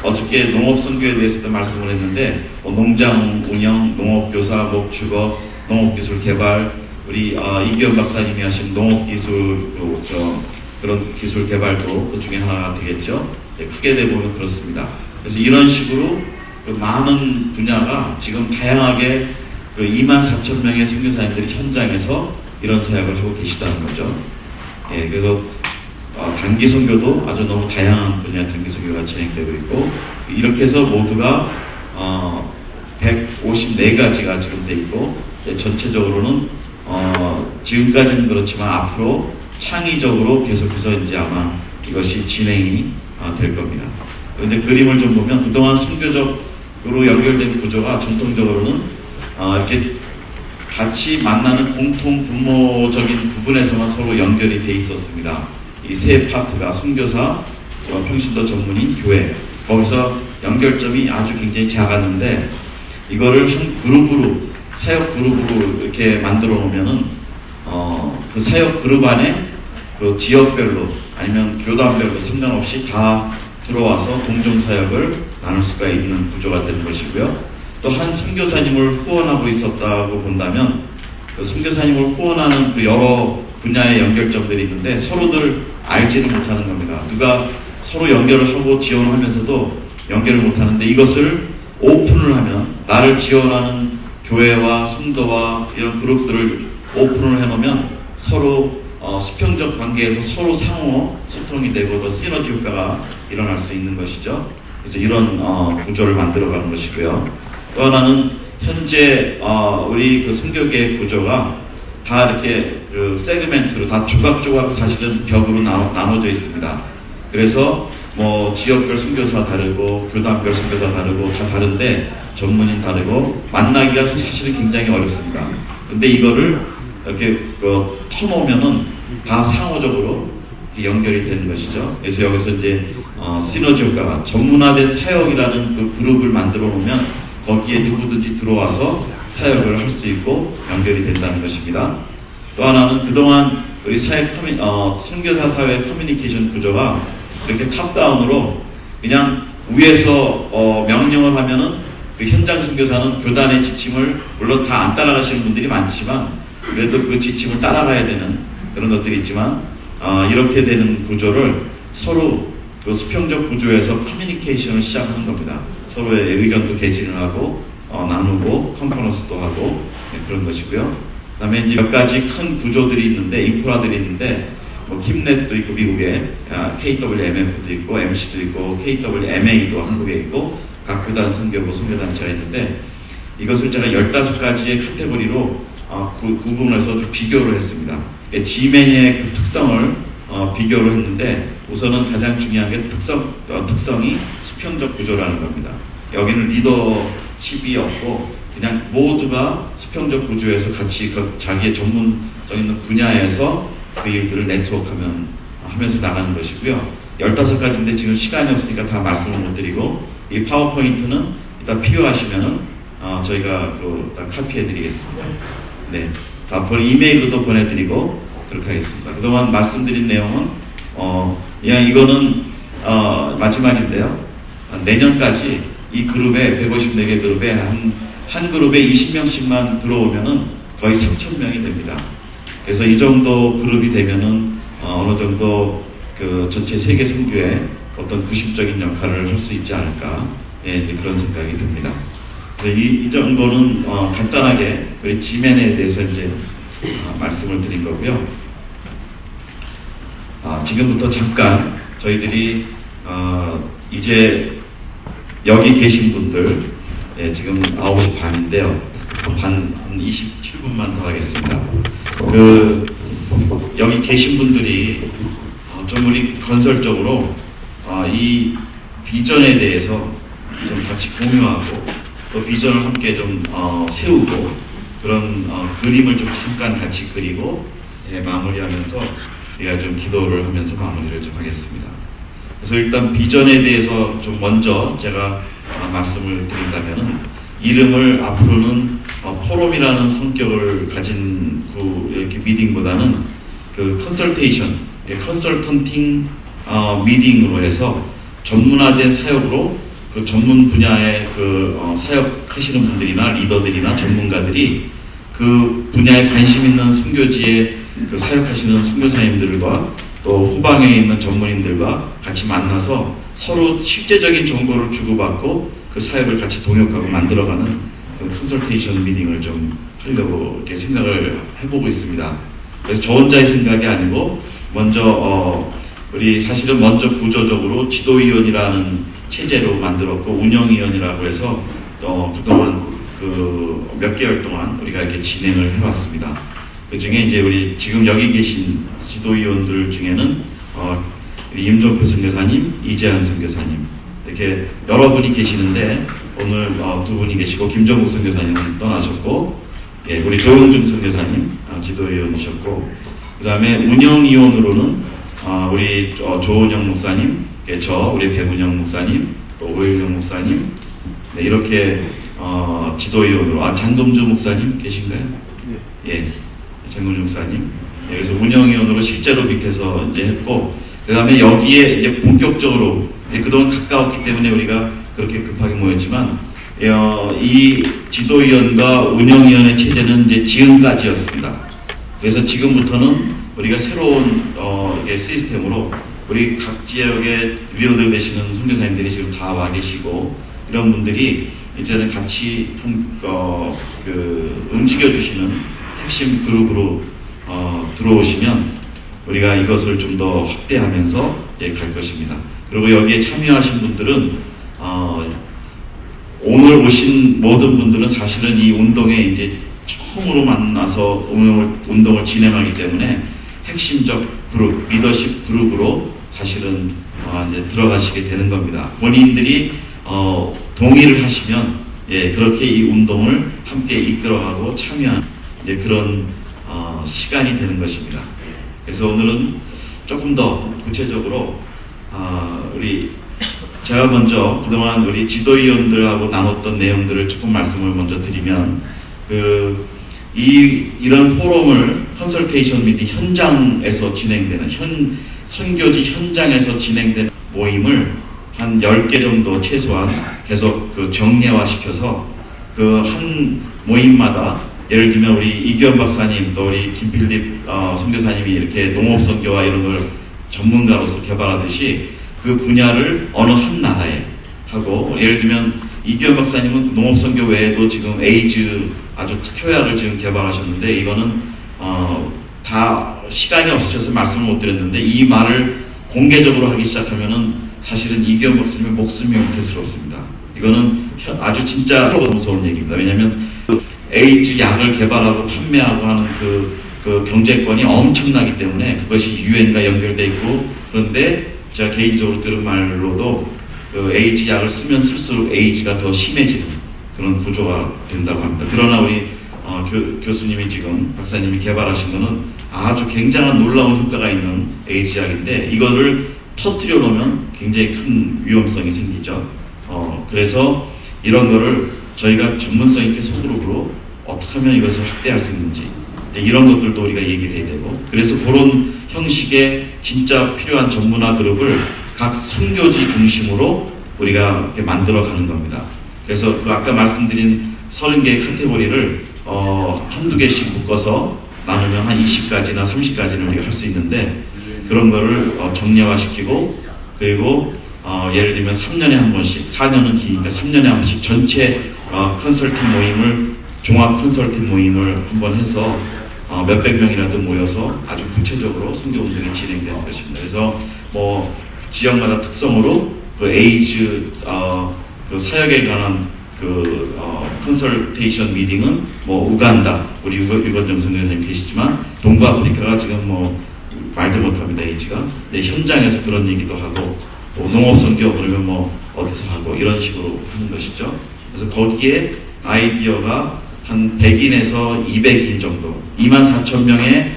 어저께 농업선교에 대해서도 말씀을 했는데, 농장 운영, 농업교사, 목축업, 농업기술개발, 우리 이기현 박사님이 하신 농업기술, 그런 기술 개발도 그 중에 하나가 되겠죠. 네, 크게 되보면 그렇습니다. 그래서 이런 식으로 그 많은 분야가 지금 다양하게 24,000명의 선교사님들이 현장에서 이런 사역을 하고 계시다는 거죠. 예, 그래서 단기 선교도 아주 너무 다양한 분야의 단기 선교가 진행되고 있고, 이렇게 해서 모두가 154가지가 지금 돼 있고, 전체적으로는 지금까지는 그렇지만 앞으로 창의적으로 계속해서 이제 아마 이것이 진행이 될 겁니다. 그런데 그림을 좀 보면 그동안 선교적으로 연결된 구조가 전통적으로는 이렇게 같이 만나는 공통 분모적인 부분에서만 서로 연결이 돼 있었습니다. 이 세 파트가 선교사, 평신도 전문인, 교회, 거기서 연결점이 아주 굉장히 작았는데, 이거를 한 그룹으로, 사역 그룹으로 이렇게 만들어 놓으면은 그 사역 그룹 안에 그 지역별로 아니면 교단별로 상관없이 다 들어와서 공정 사역을 나눌 수가 있는 구조가 되는 것이고요. 또 한 선교사님을 후원하고 있었다고 본다면, 그 선교사님을 후원하는 그 여러 분야의 연결점들이 있는데 서로들 알지는 못하는 겁니다. 누가 서로 연결을 하고 지원을 하면서도 연결을 못하는데, 이것을 오픈을 하면, 나를 지원하는 교회와 성도와 이런 그룹들을 오픈을 해놓으면 서로 수평적 관계에서 서로 상호 소통이 되고 더 시너지 효과가 일어날 수 있는 것이죠. 그래서 이런 구조를 만들어가는 것이고요. 또 하나는 현재 우리 그 선교계의 구조가 다 이렇게 그 세그멘트로 다 조각조각 사실은 벽으로 나눠져 있습니다. 그래서 뭐 지역별 선교사 다르고 교단별 선교사 다르고 다 다른데 전문인 다르고 만나기가 사실은 굉장히 어렵습니다. 근데 이거를 이렇게 터놓으면은 다 상호적으로 연결이 되는 것이죠. 그래서 여기서 이제 시너지 효과가 전문화된 사역이라는 그 그룹을 만들어 놓으면 거기에 누구든지 들어와서 사역을 할 수 있고 연결이 된다는 것입니다. 또 하나는 그동안 우리 선교사 사회 커뮤니케이션 구조가 이렇게 탑다운으로 그냥 위에서 명령을 하면은 그 현장 선교사는 교단의 지침을 물론 다 안 따라가시는 분들이 많지만 그래도 그 지침을 따라가야 되는 그런 것들이 있지만 이렇게 되는 구조를 서로 그 수평적 구조에서 커뮤니케이션을 시작하는 겁니다. 서로의 의견도 개진을 하고 나누고 컨퍼런스도 하고 그런 것이고요. 그 다음에 이제 몇 가지 큰 구조들이 있는데 인프라들이 있는데 뭐 킴넷도 있고 미국에 KWMF도 있고 MC도 있고 KWMA도 한국에 있고 각 교단 선교부 선교단체가 있는데 이것을 제가 15가지의 카테고리로 구분해서 좀 비교를 했습니다. G맨의 그 특성을 비교를 했는데 우선은 가장 중요한 게 특성이 수평적 구조라는 겁니다. 여기는 리더십이 없고 그냥 모두가 수평적 구조에서 같이 자기의 전문성 있는 분야에서 그 일들을 하면서 나가는 것이고요. 15가지인데 지금 시간이 없으니까 다 말씀을 못 드리고 이 파워포인트는 이따 필요하시면은 저희가 다 카피해 드리겠습니다. 네. 다 이메일로도 보내드리고 그렇게 하겠습니다. 그동안 말씀드린 내용은 그냥 이거는 마지막인데요. 내년까지 이 그룹에 154개 그룹에 한 그룹에 20명씩만 들어오면은 거의 3,000명이 됩니다. 그래서 이 정도 그룹이 되면은 어느 정도 그 전체 세계 선교에 어떤 구심적인 역할을 할 수 있지 않을까 그런 생각이 듭니다. 그래서 이 정도는 간단하게 우리 G맨에 대해서 이제 말씀을 드린 거고요. 지금부터 잠깐 저희들이 이제 여기 계신 분들 지금 9시 반인데요. 한 27분만 더 하겠습니다. 여기 계신 분들이 좀 우리 건설적으로 이 비전에 대해서 좀 같이 공유하고 또 비전을 함께 좀 세우고 그런 그림을 좀 잠깐 같이 그리고 마무리하면서 우리가 좀 기도를 하면서 마무리를 좀 하겠습니다. 그래서 일단 비전에 대해서 좀 먼저 제가 말씀을 드린다면은 이름을 앞으로는 포럼이라는 성격을 가진 이렇게 미팅보다는 그 컨설턴팅 미팅으로 해서 전문화된 사역으로 그 전문 분야의 사역하시는 분들이나 리더들이나 전문가들이 그 분야에 관심 있는 선교지에 사역하시는 선교사님들과 또 후방에 있는 전문인들과 같이 만나서 서로 실제적인 정보를 주고받고 그 사역을 같이 동역하고 만들어가는 컨설테이션 미팅을 좀 하려고 이렇게 생각을 해보고 있습니다. 그래서 저 혼자의 생각이 아니고 우리 사실은 먼저 구조적으로 지도위원이라는 체제로 만들었고 운영위원이라고 해서 그동안 몇 개월 동안 우리가 이렇게 진행을 해왔습니다. 그 중에 이제 우리 지금 여기 계신 지도위원들 중에는 임종표 선교사님, 이재한 선교사님 이렇게 여러분이 계시는데 오늘 두 분이 계시고 김정국 선교사님은 떠나셨고 우리 조영준 선교사님 지도위원이셨고 그 다음에 운영위원으로는 우리 조은영 목사님, 우리 백운영 목사님, 또 오일영 목사님 이렇게 지도위원으로 장동주 목사님 계신가요? 예, 장동주 목사님. 그래서 운영위원으로 실제로 밑에서 이제 했고 그 다음에 여기에 이제 본격적으로 그동안 가까웠기 때문에 우리가 그렇게 급하게 모였지만 이 지도위원과 운영위원의 체제는 이제 지금까지였습니다. 그래서 지금부터는 우리가 새로운 시스템으로 우리 각 지역의 리더들 되시는 선교사님들이 지금 다 와 계시고 이런 분들이 이제는 같이 움직여주시는 핵심 그룹으로 들어오시면 우리가 이것을 좀 더 확대하면서 갈 것입니다. 그리고 여기에 참여하신 분들은 오늘 오신 모든 분들은 사실은 이 운동에 이제 처음으로 만나서 운동을 진행하기 때문에 핵심적 그룹, 리더십 그룹으로 사실은 이제 들어가시게 되는 겁니다. 본인들이 동의를 하시면 그렇게 이 운동을 함께 이끌어가고 참여한 그런 시간이 되는 것입니다. 그래서 오늘은 조금 더 구체적으로 제가 먼저 그동안 우리 지도위원들하고 나눴던 내용들을 조금 말씀을 먼저 드리면 이런 포럼을 컨설테이션 미팅 현장에서 진행되는 선교지 현장에서 진행되는 모임을 한 10개 정도 최소한 계속 정례화시켜서 한 모임마다 예를 들면 우리 이규현 박사님 또 우리 김필립 선교사님이 이렇게 농업선교와 이런 걸 전문가로서 개발하듯이 그 분야를 어느 한 나라에 하고 예를 들면 이규현 박사님은 농업선교 외에도 지금 에이즈 아주 특효약을 지금 개발하셨는데 이거는 다 시간이 없으셔서 말씀을 못 드렸는데 이 말을 공개적으로 하기 시작하면은 사실은 이규현 박사님의 목숨이 위태스럽습니다. 이거는 아주 진짜 무서운 얘기입니다. 왜냐하면 에이즈 약을 개발하고 판매하고 하는 그 경제권이 엄청나기 때문에 그것이 유엔과 연결돼 있고 그런데 제가 개인적으로 들은 말로도 에이즈 약을 쓰면 쓸수록 에이즈가 더 심해지는 그런 구조가 된다고 합니다. 그러나 우리 교수님이 지금 박사님이 개발하신 거는 아주 굉장한 놀라운 효과가 있는 에이즈 약인데 이거를 터뜨려 놓으면 굉장히 큰 위험성이 생기죠. 그래서 이런 거를 저희가 전문성 있게 소그룹으로 어떻게 하면 이것을 확대할 수 있는지 이런 것들도 우리가 얘기를 해야 되고 그래서 그런 형식의 진짜 필요한 전문화 그룹을 각 선교지 중심으로 우리가 이렇게 만들어가는 겁니다. 그래서 아까 말씀드린 30개의 카테고리를 한두 개씩 묶어서 나누면 한 20가지나 30가지는 우리가 할 수 있는데 그런 거를 정례화시키고 그리고 예를 들면 3년에 한 번씩 4년은 기니까 3년에 한 번씩 전체 컨설팅 모임을 종합 컨설팅 모임을 한번 해서 몇백 명이라도 모여서 아주 구체적으로 선교운동이 진행되는 것입니다. 그래서 지역마다 특성으로 에이즈 사역에 관한 컨설테이션 미팅은 우간다 우리 유건정 선교사님 계시지만 동부아프리카가 지금 말도 못합니다. 에이즈가 현장에서 그런 얘기도 하고 농업선교 그러면 어디서 하고 이런 식으로 하는 것이죠. 그래서 거기에 아이디어가 한 100인에서 200인 정도 24,000명의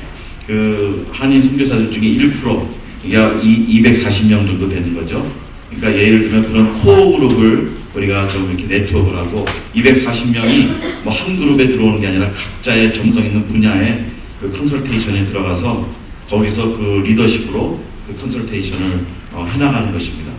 한인 선교사들 중에 1% 그러니까 240명 정도 되는 거죠. 그러니까 예를 들면 그런 코어 그룹을 우리가 좀 이렇게 네트워크를 하고 240명이 한 그룹에 들어오는 게 아니라 각자의 정성 있는 분야의 컨설테이션에 들어가서 거기서 리더십으로 컨설테이션을 해나가는 것입니다.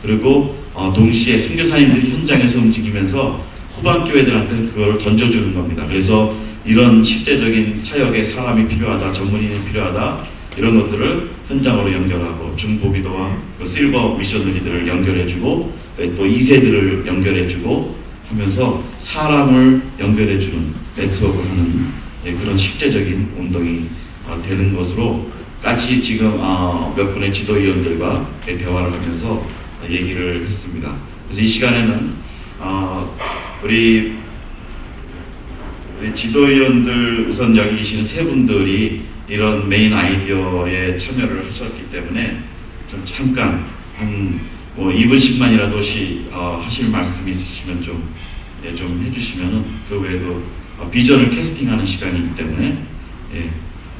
그리고 동시에 선교사님들이 현장에서 움직이면서 후반 교회들한테 그걸 던져주는 겁니다. 그래서 이런 실제적인 사역에 사람이 필요하다, 전문인이 필요하다 이런 것들을 현장으로 연결하고 중보기도와 실버 미셔너리들을 연결해주고 또 2세들을 연결해주고 하면서 사람을 연결해주는 네트워크를 하는 그런 실제적인 운동이 되는 것으로 까지 지금 몇 분의 지도위원들과 대화를 하면서 얘기를 했습니다. 그래서 이 시간에는 우리 지도위원들 우선 여기 계시는 세 분들이 이런 메인 아이디어에 참여를 하셨기 때문에 좀 잠깐 한 2분씩만이라도 하실 말씀이 있으시면 좀 해주시면은 그 외에도 비전을 캐스팅하는 시간이기 때문에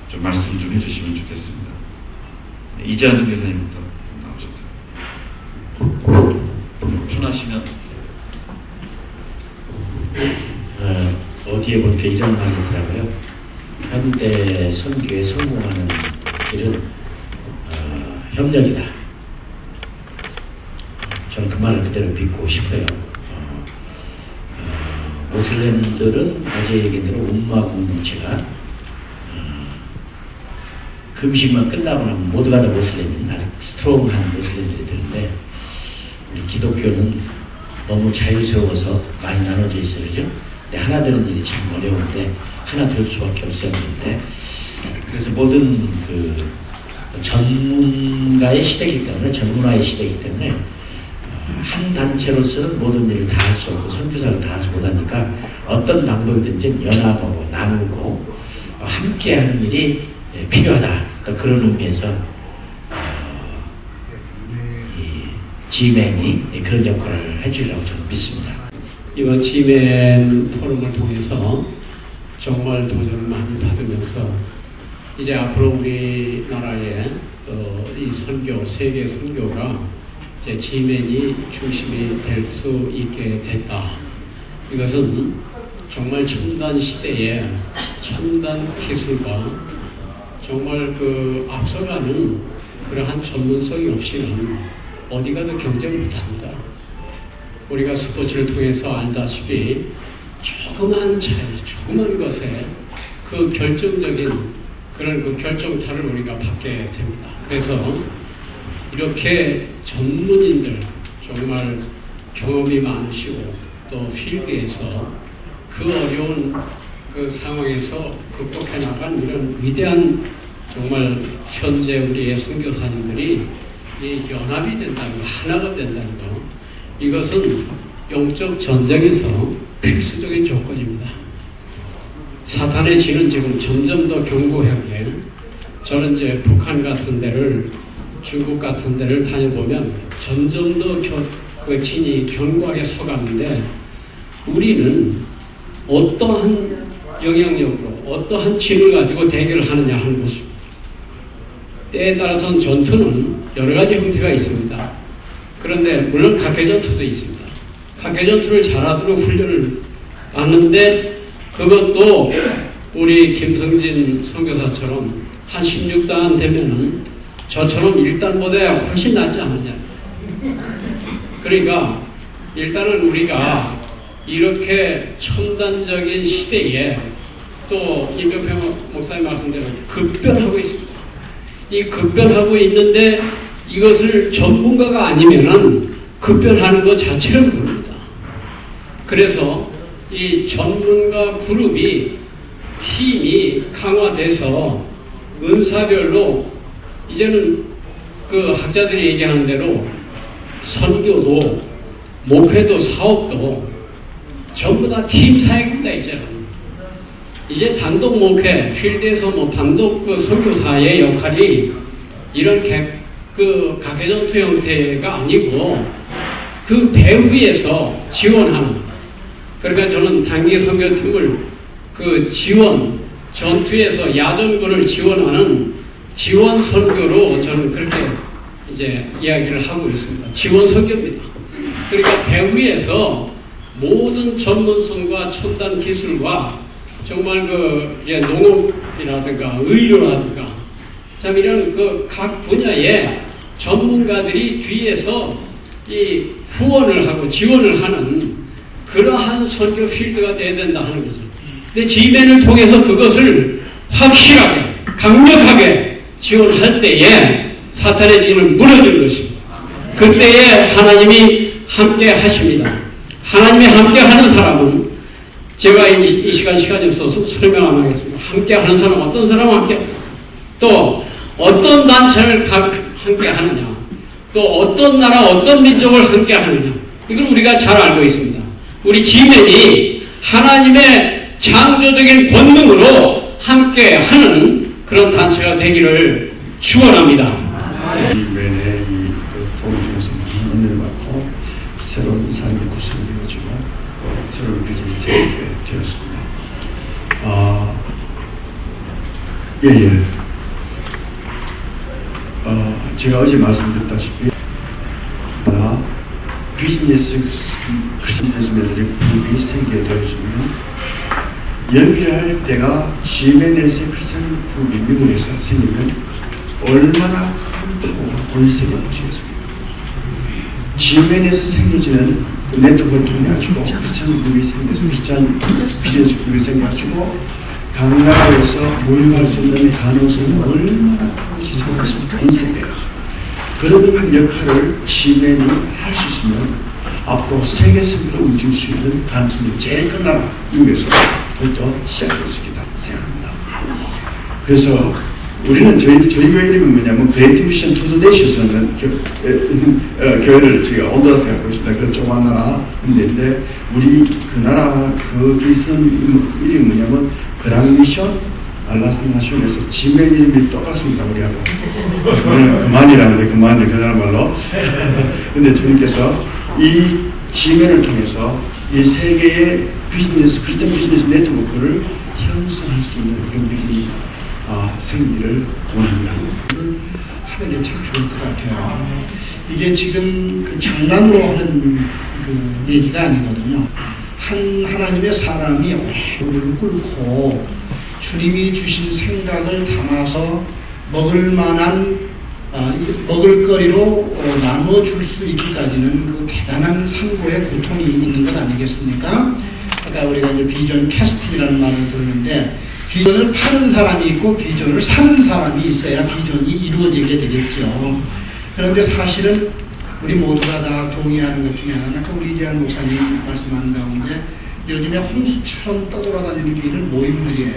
좀 말씀 좀 해주시면 좋겠습니다. 이재한 선교사님부터 나오셨어요. 편하시면 어디에 보니까 이런 말이 있더라고요. 현대 선교에 성공하는 길은 협력이다. 저는 그 말을 그대로 믿고 싶어요. 모슬렘들은 어제 얘기한 대로 umma 공동체가 금식만 끝나고 나면 모두가 다 모슬렘이 아주 스트롱한 모슬렘들이 되는데 우리 기독교는 너무 자유스러워서 많이 나눠져 있어요. 그죠? 근데 하나 되는 일이 참 어려운데 하나 될 수밖에 없었는데 그래서 모든 전문가의 시대이기 때문에 전문화의 시대이기 때문에 한 단체로서는 모든 일을 다 할 수 없고 선교사를 다 하지 못하니까 어떤 방법이든지 연합하고 나누고 함께하는 일이 필요하다. 그런 의미에서 G맨이 그런 역할을 해주리라고 저는 믿습니다. 이번 G맨 포럼을 통해서 정말 도전을 많이 받으면서 이제 앞으로 우리나라의 이 선교, 세계 선교가 이제 G맨이 중심이 될 수 있게 됐다. 이것은 정말 첨단 시대에 첨단 기술과 정말 앞서가는 그러한 전문성이 없이는 어디 가도 경쟁 못합니다. 우리가 스포츠를 통해서 알다시피 조그만 차이, 조그만 것에 그 결정적인 그런 결정타를 우리가 받게 됩니다. 그래서 이렇게 전문인들, 정말 경험이 많으시고 또 필드에서 그 어려운 상황에서 극복해 나간 이런 위대한 정말 현재 우리의 선교사님들이 이 연합이 된다는 거, 하나가 된다는 거, 이것은 영적 전쟁에서 필수적인 조건입니다. 사탄의 진은 지금 점점 더 견고하게, 저는 이제 북한 같은 데를, 중국 같은 데를 다녀보면 점점 더 그 진이 견고하게 서가는데, 우리는 어떠한 영향력으로 어떠한 진을 가지고 대결을 하느냐 하는 것입니다. 때에 따라서는 전투는 여러 가지 형태가 있습니다. 그런데 물론 각개전투도 있습니다. 각개전투를 잘하도록 훈련을 받는데, 그것도 우리 김성진 선교사처럼 한 16단 되면은 저처럼 1단보다 훨씬 낫지 않느냐. 그러니까 일단은 우리가 이렇게 첨단적인 시대에 또 임병표 목사님 말씀대로 급변하고 있습니다. 이 급변하고 있는데 이것을 전문가가 아니면은 급변하는 것 자체를 모릅니다. 그래서 이 전문가 그룹이, 팀이 강화돼서 은사별로 이제는 그 학자들이 얘기하는 대로 선교도 목회도 사업도 전부 다 팀 사역입니다. 이제 단독 목회, 필드에서 단독 선교사의 역할이 이런 각개전투 형태가 아니고 그 배후에서 지원하는, 그러니까 저는 단기 선교팀을 지원, 전투에서 야전군을 지원하는 지원 선교로 저는 그렇게 이제 이야기를 하고 있습니다. 지원 선교입니다. 그러니까 배후에서 모든 전문성과 첨단 기술과 정말 농업이라든가 의료라든가 참 이런 각 분야의 전문가들이 뒤에서 이 후원을 하고 지원을 하는 그러한 선교 필드가 돼야 된다 하는 거죠. 근데 G맨을 통해서 그것을 확실하게, 강력하게 지원할 때에 사탄의 진은 무너질 것입니다. 그때에 하나님이 함께 하십니다. 하나님이 함께 하는 사람은, 제가 이 시간이 없어서 설명 안 하겠습니다. 함께 하는 사람은 어떤 사람은 함께, 또 어떤 단체를 함께 하느냐, 또 어떤 나라, 어떤 민족을 함께 하느냐, 이걸 우리가 잘 알고 있습니다. 우리 G맨이 하나님의 창조적인 권능으로 함께 하는 그런 단체가 되기를 축원합니다. G맨의 도움을 통해서 많은 은혜를 받고 새로운 삶이 구성되어지고 새로운 비전이 세우게 되었습니다. 제가 어제 말씀드렸다시피 비즈니스 크리스천들이 그룹이 생기게 되어지면 연결할 때가 G맨에서 크리스천 그룹이 미국에서 생기면 얼마나 큰 권세가 보시겠습니까? G맨에서 생겨지는 네트워크를 통해 가지고 크리스천 그룹이 생겨서 크리스천 비즈니스 그룹이 생겨가지고 각 나라에서 모임할 수 있는 가능성이 얼마나 큰지 생각하시면 인생이에요. 그런 역할을 G맨이 할 수 있으면 앞으로 세계 선교를 움직일 수 있는 가능성이 제일 큰 나라 미국에서부터 시작할 수 있겠다 생각합니다. 그래서 우리는 저희 교회 이름은 뭐냐면 그레이트 미션 투 더 네이션스라는 교회를 저희가 온다고 생각하고 있습니다. 그런 조그만 나라인데 우리 그 나라 거기 쓴 이름이 뭐냐면 그랑 미션 알라스나시온에서 지멘 이름이 똑같습니다, 우리하고. 그만이라는데, 그야말로. 근데 주님께서 이 지멘을 통해서 이 세계의 비즈니스, 크리스천 비즈니스 네트워크를 형성할 수 있는 그런 비즈니스 생기를 원합니다. 하는 게 참 좋을 것 같아요. 이게 지금 그 장난으로 하는 그 얘기가 아니거든요. 하나님의 사람이 오래 꿇고 주님이 주신 생각을 담아서 먹을 만한 먹을거리로 나눠줄 수 있기까지는 그 대단한 상고의 고통이 있는 것 아니겠습니까? 아까 우리가 이제 비전 캐스팅이라는 말을 들었는데, 비전을 파는 사람이 있고 비전을 사는 사람이 있어야 비전이 이루어지게 되겠죠. 그런데 사실은 우리 모두가 다 동의하는 것 중에 하나는 아까 우리 이재한 목사님 말씀한 가운데 요즘에 홍수처럼 떠돌아다니는 길을 모임들이에요.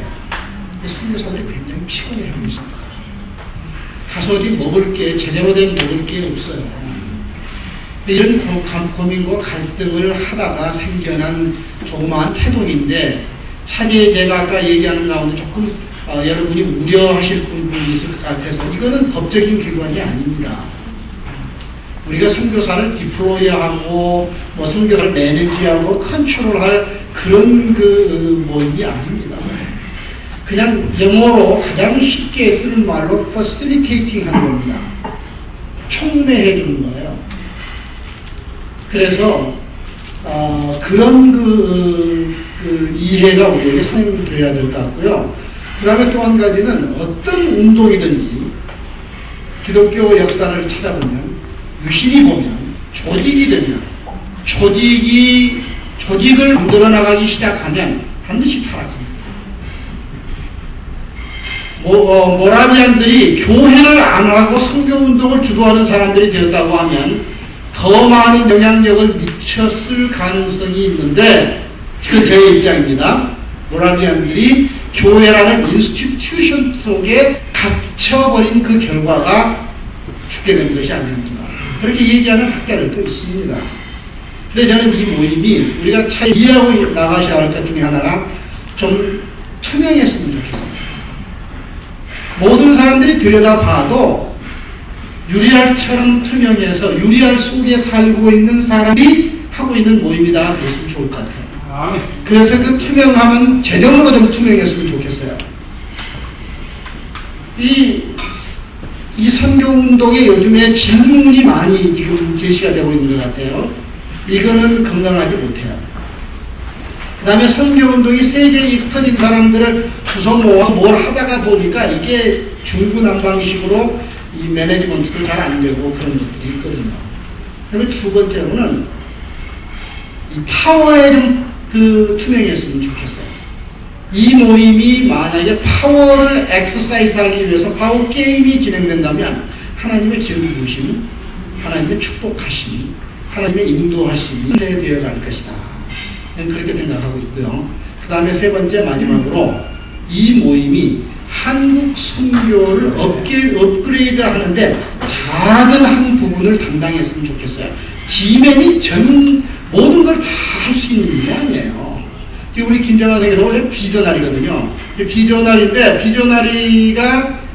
선교사들이 굉장히 피곤해하고 있습니다. 가서 어디 먹을 게, 제대로 된 먹을 게 없어요. 이런 고민과 갈등을 하다가 생겨난 조그마한 태동인데, 차기에 제가 아까 얘기하는 가운데 조금 여러분이 우려하실 부분이 있을 것 같아서, 이거는 법적인 기관이 아닙니다. 우리가 선교사를 디플로이하고 선교사를 매니지하고 컨트롤할 그런 모임이 아닙니다. 그냥 영어로 가장 쉽게 쓰는 말로 facilitating 하는 겁니다. 촉매해 주는 거예요. 그래서 그런 이해가 우리에게 생겨야 될 것 같고요. 그 다음에 또 한 가지는 어떤 운동이든지 기독교 역사를 찾아보면, 유심히 보면, 조직이 되면, 조직을 만들어 나가기 시작하면 반드시 타락합니다. 모라비안들이 교회를 안 하고 선교운동을 주도하는 사람들이 되었다고 하면 더 많은 영향력을 미쳤을 가능성이 있는데, 그 제 입장입니다. 모라비안들이 교회라는 인스티튜션 속에 갇혀버린 그 결과가 죽게 된 것이 아닙니다. 그렇게 얘기하는 학자들도 있습니다. 근데 저는 이 모임이 우리가 잘 이해하고 나가셔야 할 것 중에 하나가 좀 투명했으면 좋겠습니다. 모든 사람들이 들여다봐도 유리알처럼 투명해서 유리알 속에 살고 있는 사람이 하고 있는 모임이다 그랬으면 좋을 것 같아요. 그래서 그 투명함은 제대로 좀 투명했으면 좋겠어요. 이 선교운동에 요즘에 질문이 많이 지금 제시가 되고 있는 것 같아요. 이거는 건강하지 못해요. 그 다음에 선교운동이 세계에 흩어진 사람들을 주워 모아서 뭘 하다가 보니까 이게 중구난방식으로 이 매니지먼트도 잘 안 되고 그런 것들이 있거든요. 그다음에 두 번째로는 이 파워에 좀 투명했으면 좋겠어요. 이 모임이 만약에 파워를 엑서사이즈하기 위해서 파워 게임이 진행된다면 하나님의 기름부으심, 하나님의 축복하심, 하나님의 인도하심이 되어 갈 것이다. 그렇게 생각하고 있고요. 그 다음에 세 번째 마지막으로 이 모임이 한국 선교를 업그레이드 하는데 작은 한 부분을 담당했으면 좋겠어요. 지맨이 모든 걸 다 할 수 있는 게 아니에요. 지금 우리 김정환 선생님은 원래 비저나리거든요. 비저나리인데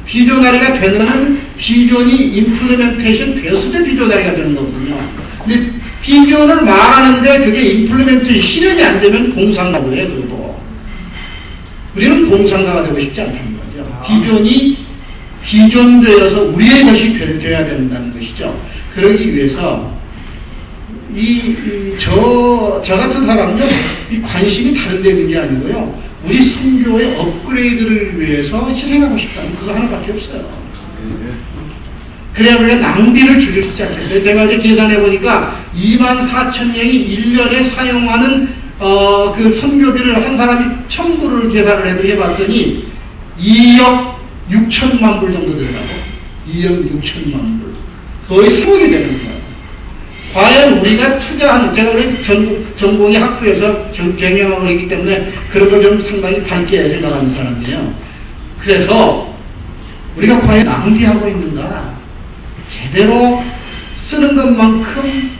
비저나리가 되는 비전이 임플리멘테이션 됐을 때 비저나리가 되는 거거든요. 근데 비전을 말하는데 그게 임플리멘테이션 실현이 안 되면 공상가고 해요. 그것도 우리는 공상가가 되고 싶지 않다는 거죠. 비전이 비전되어서 우리의 것이 되어야 된다는 것이죠. 그러기 위해서 저 같은 사람은요, 이 관심이 다른 데 있는 게 아니고요, 우리 선교의 업그레이드를 위해서 희생하고 싶다는 그거 하나밖에 없어요. 그래야 우리가 낭비를 줄일 수 있지 않겠어요? 제가 이제 계산해보니까 24,000명이 1년에 사용하는 그 선교비를 한 사람이 청구를 계산을 해봤더니 2억 6천만 불 정도 되더라고. 2억 6천만 불. 거의 3억이 되는 거예요. 과연 우리가 투자하는, 제가 원래 전공이 학부에서 경영하고 있기 때문에 그런 걸 좀 상당히 밝게 생각하는 사람이에요. 그래서 우리가 과연 낭비하고 있는가? 제대로 쓰는 것만큼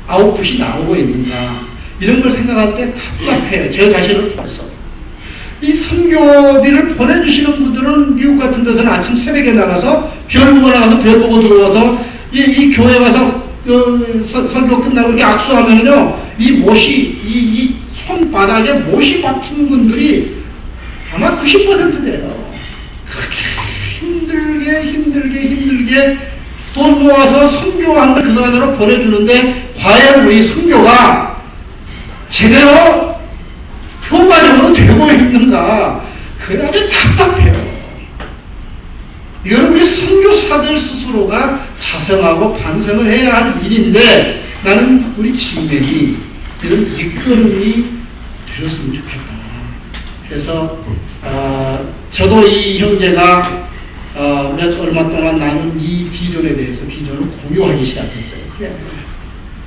아웃풋이 나오고 있는가? 이런 걸 생각할 때 답답해요. 제 자신을 벌써. 이 선교비를 보내주시는 분들은 미국 같은 데서는 아침 새벽에 나가서 별 보고 나가서 별 보고 들어와서 이 교회 가서 선교 끝나고 이렇게 악수하면요, 이 못이, 이 손바닥에 못이 박힌 분들이 아마 90% 돼요. 그렇게 힘들게 돈 모아서 선교한다 그 안으로 보내주는데, 과연 우리 선교가 제대로 효과적으로 되고 있는가? 그게 아주 답답해요. 이건 우리 선교사들 스스로가 자성하고 반성을 해야 할 일인데, 나는 우리 지면이 이런 이끌음이 되었으면 좋겠다. 그래서 저도 이 형제가 얼마 동안 나눈 이 비전에 대해서 비전을 공유하기 시작했어요. 그래.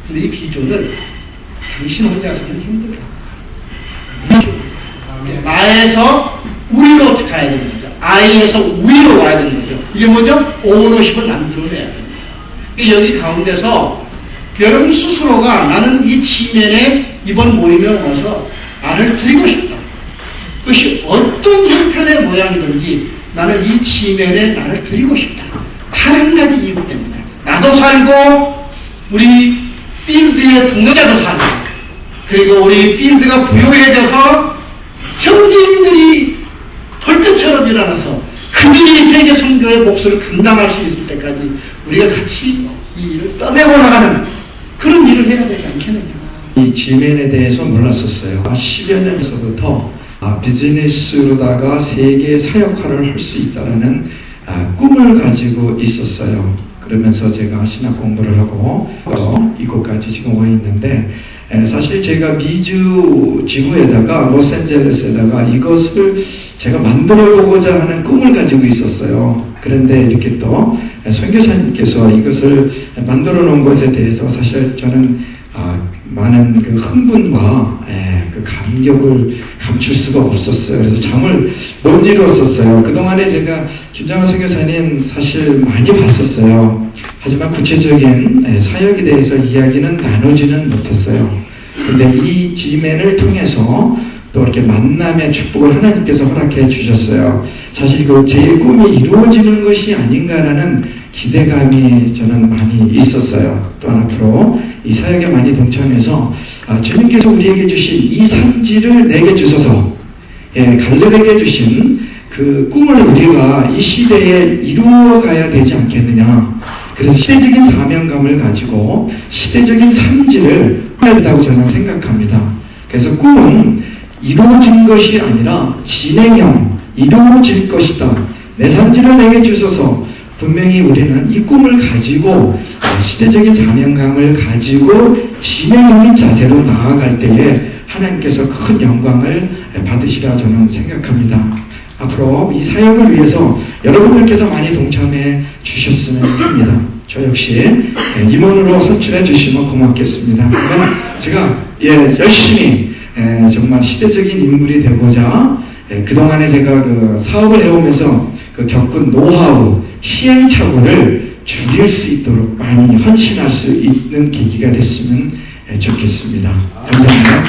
근데 이 비전을 당신 혼자서는 힘들다. 나에서 우위로 가야 되는 거죠. 아이에서 우위로 와야 되는 거죠. 이게 뭐죠? 오너십을 만들어내야 됩니다. 여기 가운데서 여러분 스스로가 나는 이 지면에 이번 모임에 와서 나를 드리고 싶다. 그것이 어떤 형편의 모양이든지 나는 이 지면에 나를 드리고 싶다. 다른 가지 이유 때문에. 나도 살고 우리 필드의 동료자도 살고 그리고 우리 필드가 부유해져서 형제인들이 벌떼처럼 일어나서 그들이 세계 선교의 몫을 감당할 수 있을 때까지 우리가 같이 이 일을 떠내고 나가는 그런 일을 해야 되지 않겠느냐. 이 지면에 대해서 몰랐었어요. 10여 년에서부터 비즈니스로다가 세계 사역화를 할 수 있다는 꿈을 가지고 있었어요. 그러면서 제가 신학 공부를 하고 이곳까지 지금 와 있는데, 사실 제가 미주 지구에다가 로스앤젤레스에다가 이것을 제가 만들어 보고자 하는 꿈을 가지고 있었어요. 그런데 이렇게 또 선교사님께서 이것을 만들어 놓은 것에 대해서 사실 저는 많은 그 흥분과 그 감격을 감출 수가 없었어요. 그래서 잠을 못 이루었었어요. 그동안에 제가 김장환 선교사님 사실 많이 봤었어요. 하지만 구체적인 사역에 대해서 이야기는 나누지는 못했어요. 근데 이 지멘을 통해서 또 이렇게 만남의 축복을 하나님께서 허락해 주셨어요. 사실 그 제 꿈이 이루어지는 것이 아닌가라는 기대감이 저는 많이 있었어요. 또한 앞으로 이 사역에 많이 동참해서 주님께서 우리에게 주신 이 산지를 내게 주셔서 갈렙에게 주신 그 꿈을 우리가 이 시대에 이루어가야 되지 않겠느냐. 그래서 시대적인 사명감을 가지고 시대적인 산지를 해야 된다고 저는 생각합니다. 그래서 꿈은 이루어진 것이 아니라 진행형 이루어질 것이다. 내 산지를 내게 주셔서 분명히 우리는 이 꿈을 가지고 시대적인 사명감을 가지고 진행형인 자세로 나아갈 때에 하나님께서 큰 영광을 받으시라 저는 생각합니다. 앞으로 이 사역을 위해서 여러분들께서 많이 동참해 주셨으면 합니다. 저 역시 임원으로 선출해 주시면 고맙겠습니다. 제가 열심히 정말 시대적인 인물이 되고자 그동안에 제가 그 사업을 해오면서 그 겪은 노하우, 시행착오를 줄일 수 있도록 많이 헌신할 수 있는 계기가 됐으면 좋겠습니다. 감사합니다.